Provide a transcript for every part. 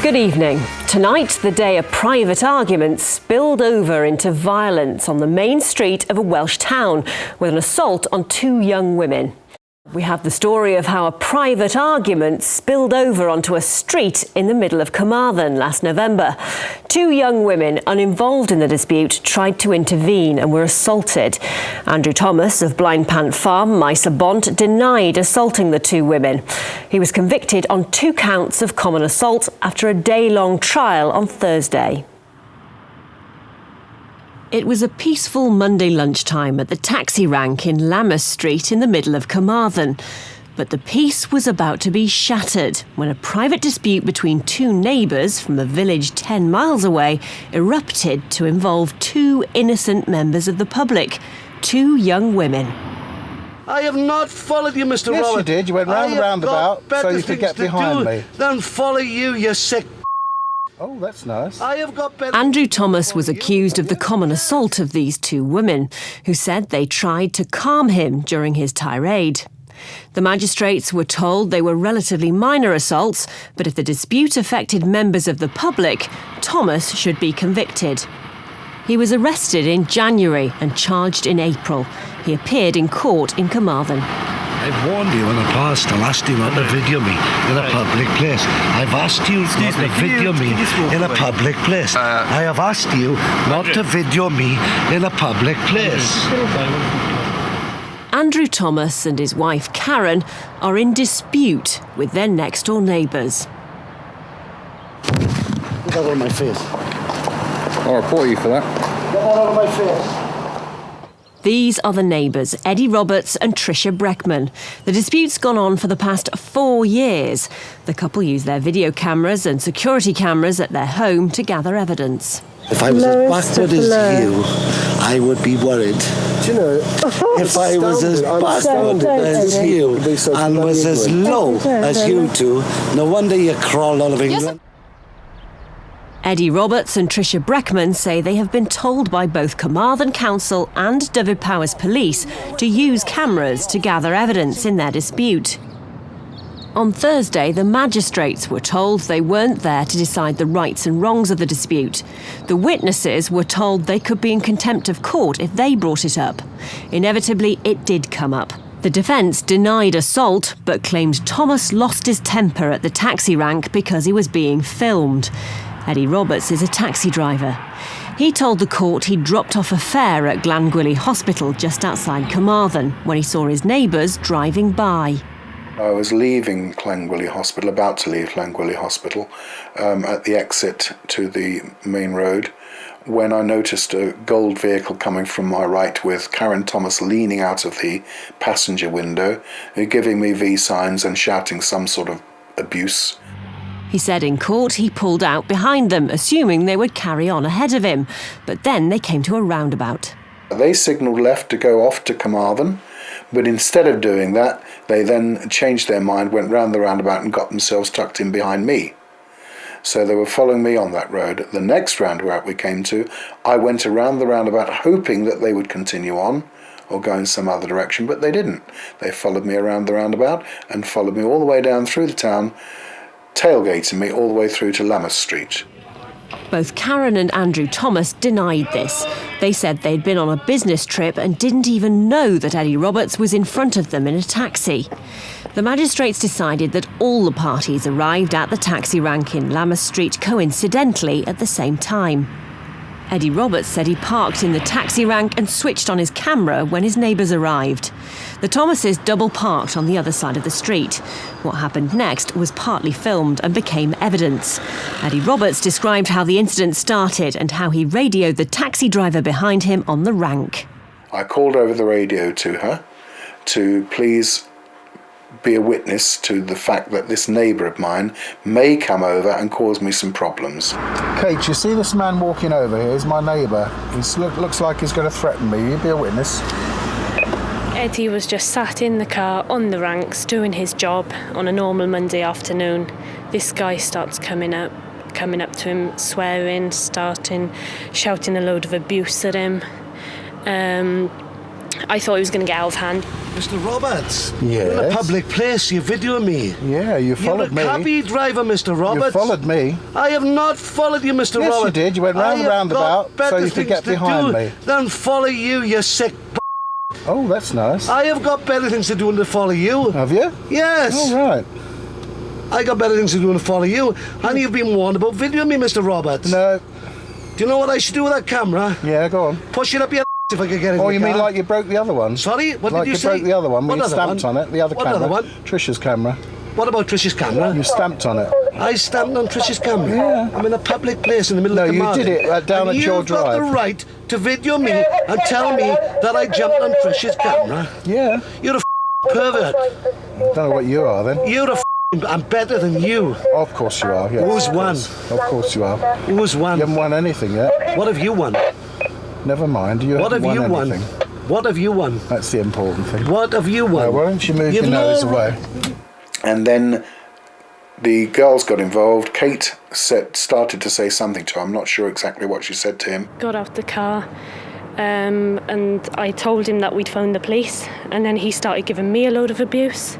Good evening. Tonight, the day a private argument spilled over into violence on the main street of a Welsh town with an assault on two young women. We have the story of how a private argument spilled over onto a street in the middle of Carmarthen last November. Two young women uninvolved in the dispute tried to intervene and were assaulted. Andrew Thomas of Blind Pant Farm, Maes y Bont, denied assaulting the two women. He was convicted on 2 counts of common assault after a day-long trial on Thursday. It was a peaceful Monday lunchtime at the taxi rank in Lammas Street in the middle of Carmarthen. But the peace was about to be shattered when a private dispute between two neighbours from a village 10 miles away erupted to involve 2 innocent members of the public, 2 young women. I have not followed you, Mr. Yes, Robert. you did. You went round the roundabout so you could get behind me. Then follow you sick. Oh, that's nice. I have got better. Andrew Thomas was accused of the common assault of these 2 women, who said they tried to calm him during his tirade. The magistrates were told they were relatively minor assaults, but if the dispute affected members of the public, Thomas should be convicted. He was arrested in January and charged in April. He appeared in court in Carmarthen. I've warned you in the past and asked you not to video me in a public place. I've asked you not to video me in a public place. I have asked you not to video me in a public place. Andrew Thomas and his wife Karen are in dispute with their next-door neighbours. Get that out of my face. I'll report you for that. Get that out of my face. These are the neighbours, Eddie Roberts and Tricia Breckman. The dispute's gone on for the past 4 years. The couple use their video cameras and security cameras at their home to gather evidence. If I was as backward as you, I would be worried. Do you know, If I was as backward as you and was as low as you two, no wonder you crawl out of England. Eddie Roberts and Tricia Breckman say they have been told by both Carmarthen Council and Dyfed-Powys Police to use cameras to gather evidence in their dispute. On Thursday, the magistrates were told they weren't there to decide the rights and wrongs of the dispute. The witnesses were told they could be in contempt of court if they brought it up. Inevitably, it did come up. The defence denied assault, but claimed Thomas lost his temper at the taxi rank because he was being filmed. Eddie Roberts is a taxi driver. He told the court he'd dropped off a fare at Glangwili Hospital just outside Carmarthen when he saw his neighbours driving by. I was leaving Glangwili Hospital, about to leave Glangwili Hospital, at the exit to the main road, when I noticed a gold vehicle coming from my right with Karen Thomas leaning out of the passenger window, giving me V signs and shouting some sort of abuse. He said in court he pulled out behind them, assuming they would carry on ahead of him. But then they came to a roundabout. They signalled left to go off to Carmarthen, but instead of doing that, they then changed their mind, went round the roundabout and got themselves tucked in behind me. So they were following me on that road. The next roundabout we came to, I went around the roundabout hoping that they would continue on or go in some other direction, but they didn't. They followed me around the roundabout and followed me all the way down through the town, tailgating me all the way through to Lammas Street. Both Karen and Andrew Thomas denied this. They said they'd been on a business trip and didn't even know that Eddie Roberts was in front of them in a taxi. The magistrates decided that all the parties arrived at the taxi rank in Lammas Street coincidentally at the same time. Eddie Roberts said he parked in the taxi rank and switched on his camera when his neighbours arrived. The Thomases double parked on the other side of the street. What happened next was partly filmed and became evidence. Eddie Roberts described how the incident started and how he radioed the taxi driver behind him on the rank. I called over the radio to her to please be a witness to the fact that this neighbour of mine may come over and cause me some problems. Kate, you see this man walking over here? He's my neighbour. He looks like he's going to threaten me. You be a witness. Eddie was just sat in the car on the ranks doing his job on a normal Monday afternoon. This guy starts coming up to him, swearing, shouting a load of abuse at him. I thought he was going to get out of hand. Mr. Roberts. Yes? You're in a public place. You're videoing me. Yeah, you followed me. You're a cabby driver, Mr. Roberts. You followed me. I have not followed you, Mr. Yes, Roberts. you did. You went round the roundabout so you could get behind me. Then follow you, you sick Oh, that's nice. I have got better things to do than to follow you. Have you? Yes. All right. I got better things to do than to follow you. And you've been warned about videoing me, Mr. Roberts. No. Do you know what I should do with that camera? Yeah, go on. Push it up your if I could get it. Oh, you mean like you broke the other one? Sorry? What like did you say? Like you broke the other one when you stamped one? on it, the other What camera. other one? Trisha's camera. What about Trish's camera? You stamped on it. I stamped on Trish's camera? Yeah. I'm in a public place in the middle No, of the you market. did it down and at your you've got the drive. right to video me and tell me that I jumped on Trish's camera. Yeah. You're a pervert. Don't know what you are then. You're a I'm better than you. Of course you are, yes. Who's won? Of course you are. Who's won? You haven't won anything yet. What have you won? Never mind, you What have haven't you won won? anything. What have you won? That's the important thing. What have you won? Now, why don't you move You've your nose no- away? And then the girls got involved. Kate started to say something to him. I'm not sure exactly what she said to him. Got out the car, and I told him that we'd phoned the police, and then he started giving me a load of abuse,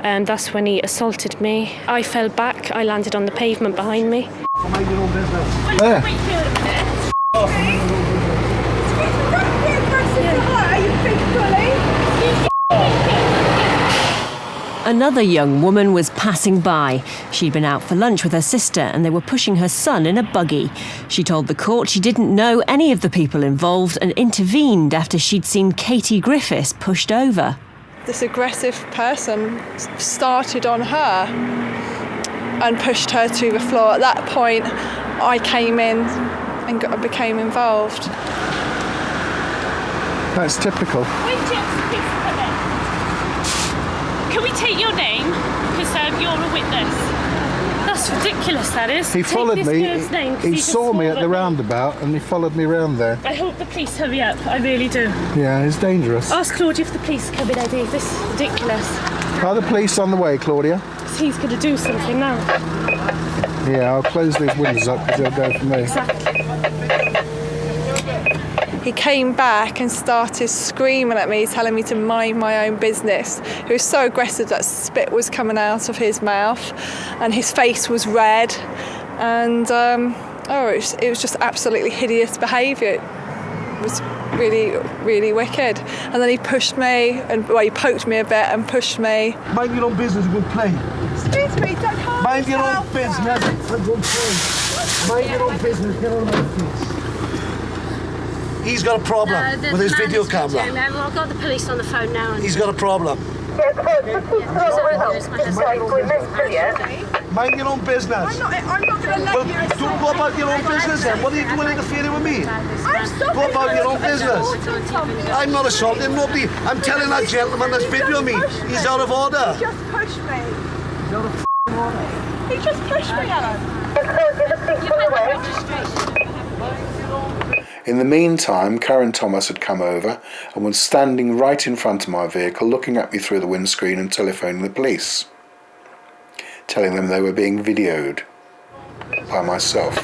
and that's when he assaulted me. I fell back, I landed on the pavement behind me. Mind your own business. There. Another young woman was passing by. She'd been out for lunch with her sister and they were pushing her son in a buggy. She told the court she didn't know any of the people involved and intervened after she'd seen Katie Griffiths pushed over. This aggressive person started on her and pushed her to the floor. At that point, I came in and became involved. That's typical. Can we take your name? Because you're a witness. That's ridiculous, that is. He followed Take me. this girl's name, 'cause He just saw me swore at the roundabout and he followed me round there. I hope the police hurry up, I really do. Yeah, it's dangerous. Ask Claudia if the police are coming, Eddie. This is ridiculous. Are the police on the way, Claudia? He's going to do something now. Yeah, I'll close these windows up because they'll go for me. Exactly. He came back and started screaming at me, telling me to mind my own business. He was so aggressive that spit was coming out of his mouth and his face was red. And it was just absolutely hideous behaviour. It was really, really wicked. And then he pushed me, he poked me a bit and pushed me. Mind your own business and go play. Excuse me, don't calm Mind your own yourself business down. and go play. Mind your own business, get out of my face. He's got a problem with his video camera. I've got the police on the phone now. He's got a problem. Mind your own business. I'm not going to let Well, you don't assault go about me. your own business then. What are you doing interfering with me? I'm stopping Go about your own you. business. I'm not assaulting nobody. I'm telling that gentleman that's videoing me. He's out of order. He just pushed me. He just pushed me, Alan. In the meantime, Karen Thomas had come over and was standing right in front of my vehicle, looking at me through the windscreen and telephoning the police, telling them they were being videoed by myself.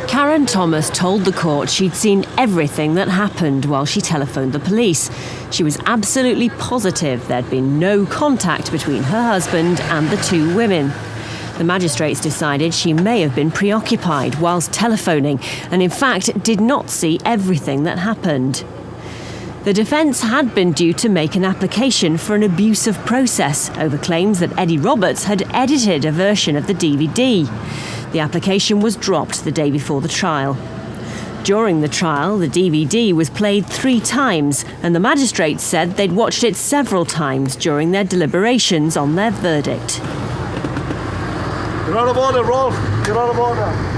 Karen Thomas told the court she'd seen everything that happened while she telephoned the police. She was absolutely positive there'd been no contact between her husband and the two women. The magistrates decided she may have been preoccupied whilst telephoning and in fact did not see everything that happened. The defence had been due to make an application for an abusive process over claims that Eddie Roberts had edited a version of the DVD. The application was dropped the day before the trial. During the trial, the DVD was played 3 times and the magistrates said they'd watched it several times during their deliberations on their verdict. You're out of order, Rolf. You're out of order.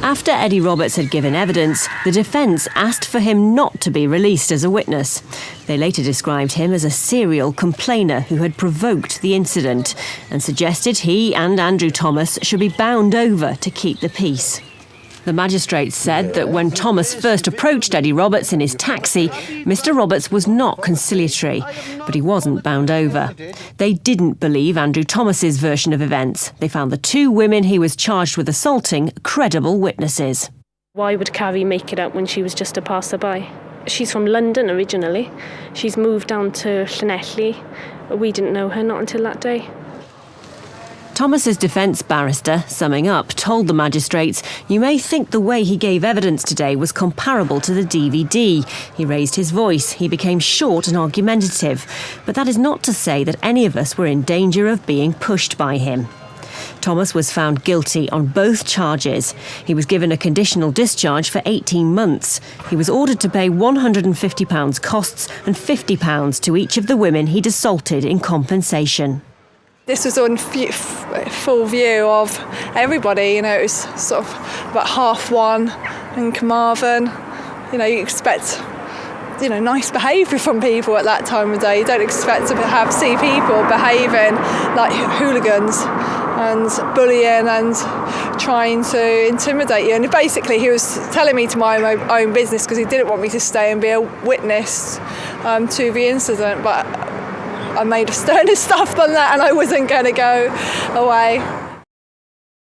After Eddie Roberts had given evidence, the defence asked for him not to be released as a witness. They later described him as a serial complainer who had provoked the incident and suggested he and Andrew Thomas should be bound over to keep the peace. The magistrates said that when Thomas first approached Eddie Roberts in his taxi, Mr. Roberts was not conciliatory, but he wasn't bound over. They didn't believe Andrew Thomas's version of events. They found the 2 women he was charged with assaulting credible witnesses. Why would Carrie make it up when she was just a passerby? She's from London originally. She's moved down to Llanelli. We didn't know her not until that day. Thomas's defence barrister, summing up, told the magistrates, "You may think the way he gave evidence today was comparable to the DVD. He raised his voice, he became short and argumentative. But that is not to say that any of us were in danger of being pushed by him." Thomas was found guilty on both charges. He was given a conditional discharge for 18 months. He was ordered to pay £150 costs and £50 to each of the women he'd assaulted in compensation. This was on full view of everybody, it was sort of about 1:30 in Carmarthen. You expect, nice behaviour from people at that time of day. You don't expect to see people behaving like hooligans and bullying and trying to intimidate you. And basically he was telling me to mind my own business because he didn't want me to stay and be a witness to the incident. But I made a sterner stuff than that, and I wasn't going to go away.